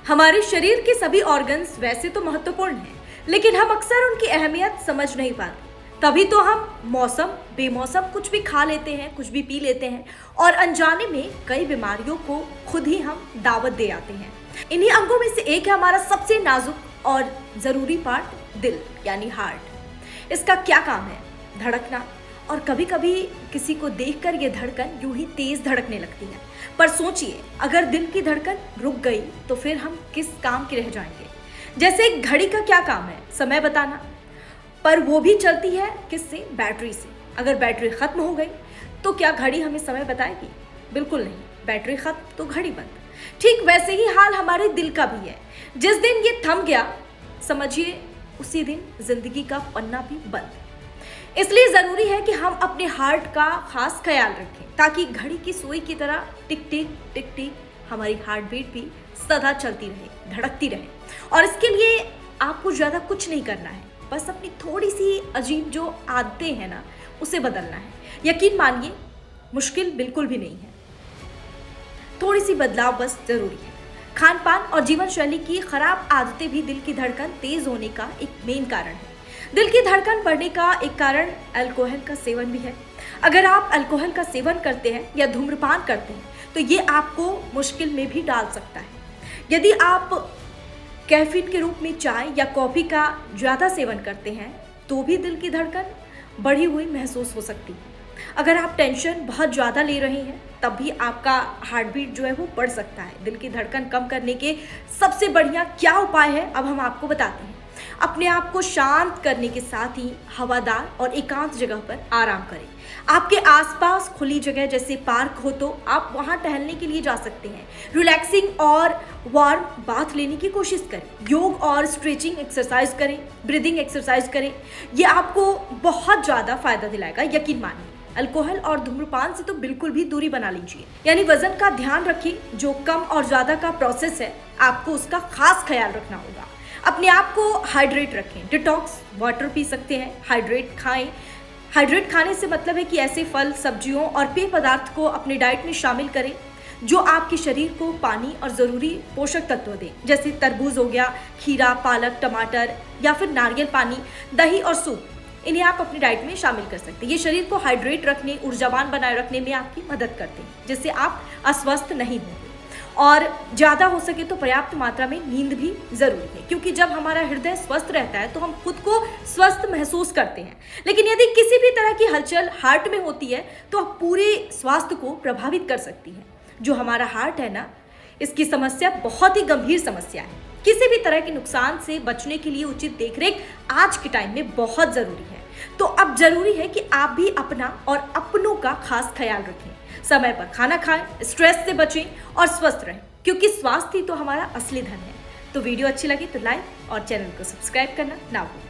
हमारे शरीर के सभी ऑर्गन्स वैसे तो महत्वपूर्ण हैं, लेकिन हम अक्सर उनकी अहमियत समझ नहीं पाते। तभी तो हम मौसम बेमौसम कुछ भी खा लेते हैं, कुछ भी पी लेते हैं और अनजाने में कई बीमारियों को खुद ही हम दावत दे आते हैं। इन्हीं अंगों में से एक है हमारा सबसे नाजुक और ज़रूरी पार्ट, दिल यानी हार्ट। इसका क्या काम है? धड़कना। और कभी कभी किसी को देखकर ये धड़कन यूं ही तेज धड़कने लगती है। पर सोचिए, अगर दिल की धड़कन रुक गई तो फिर हम किस काम के रह जाएंगे। जैसे एक घड़ी का क्या काम है? समय बताना। पर वो भी चलती है किससे? बैटरी से। अगर बैटरी खत्म हो गई तो क्या घड़ी हमें समय बताएगी? बिल्कुल नहीं। बैटरी खत्म तो घड़ी बंद। ठीक वैसे ही हाल हमारे दिल का भी है। जिस दिन ये थम गया, समझिए उसी दिन जिंदगी का पन्ना भी बंद। इसलिए जरूरी है कि हम अपने हार्ट का खास ख्याल रखें, ताकि घड़ी की सुई की तरह टिक टिक टिक टिक हमारी हार्ट बीट भी सदा चलती रहे, धड़कती रहे। और इसके लिए आपको ज्यादा कुछ नहीं करना है, बस अपनी थोड़ी सी अजीब जो आदतें हैं ना, उसे बदलना है। यकीन मानिए, मुश्किल बिल्कुल भी नहीं है। थोड़ी सी बदलाव बस जरूरी है। खान पान और जीवन शैली की खराब आदतें भी दिल की धड़कन तेज होने का एक मेन कारण है। दिल की धड़कन बढ़ने का एक कारण अल्कोहल का सेवन भी है। अगर आप अल्कोहल का सेवन करते हैं या धूम्रपान करते हैं तो ये आपको मुश्किल में भी डाल सकता है। यदि आप कैफीन के रूप में चाय या कॉफी का ज़्यादा सेवन करते हैं तो भी दिल की धड़कन बढ़ी हुई महसूस हो सकती है। अगर आप टेंशन बहुत ज़्यादा ले रहे हैं तब भी आपका हार्ट बीट जो है वो बढ़ सकता है। दिल की धड़कन कम करने के सबसे बढ़िया क्या उपाय है, अब हम आपको बताते हैं। अपने आप को शांत करने के साथ ही हवादार और एकांत जगह पर आराम करें। आपके आसपास खुली जगह जैसे पार्क हो तो आप वहां टहलने के लिए जा सकते हैं। रिलैक्सिंग और वार्म बाथ लेने की कोशिश करें। योग और स्ट्रेचिंग एक्सरसाइज करें, ब्रीदिंग एक्सरसाइज करें। ये आपको बहुत ज़्यादा फायदा दिलाएगा, यकीन मानिए। अल्कोहल और धूम्रपान से तो बिल्कुल भी दूरी बना लीजिए। यानी वजन का ध्यान रखिए। जो कम और ज़्यादा का प्रोसेस है, आपको उसका खास ख्याल रखना होगा। अपने आप को हाइड्रेट रखें। डिटॉक्स वाटर पी सकते हैं। हाइड्रेट खाएं। हाइड्रेट खाने से मतलब है कि ऐसे फल, सब्जियों और पेय पदार्थ को अपने डाइट में शामिल करें जो आपके शरीर को पानी और ज़रूरी पोषक तत्व दें। जैसे तरबूज हो गया, खीरा, पालक, टमाटर या फिर नारियल पानी, दही और सूप। इन्हें आप अपनी डाइट में शामिल कर सकते हैं। ये शरीर को हाइड्रेट रखने, ऊर्जावान बनाए रखने में आपकी मदद करते हैं, जिससे आप अस्वस्थ नहीं होंगे। और ज़्यादा हो सके तो पर्याप्त मात्रा में नींद भी ज़रूरी है, क्योंकि जब हमारा हृदय स्वस्थ रहता है तो हम खुद को स्वस्थ महसूस करते हैं। लेकिन यदि किसी भी तरह की हलचल हार्ट में होती है तो पूरे स्वास्थ्य को प्रभावित कर सकती है। जो हमारा हार्ट है ना, इसकी समस्या बहुत ही गंभीर समस्या है। किसी भी तरह के नुकसान से बचने के लिए उचित देखरेख आज के टाइम में बहुत ज़रूरी है। तो अब जरूरी है कि आप भी अपना और अपनों का खास ख्याल रखें। समय पर खाना खाएं, स्ट्रेस से बचें और स्वस्थ रहें, क्योंकि स्वास्थ्य ही तो हमारा असली धन है। तो वीडियो अच्छी लगी तो लाइक और चैनल को सब्सक्राइब करना ना भूलें।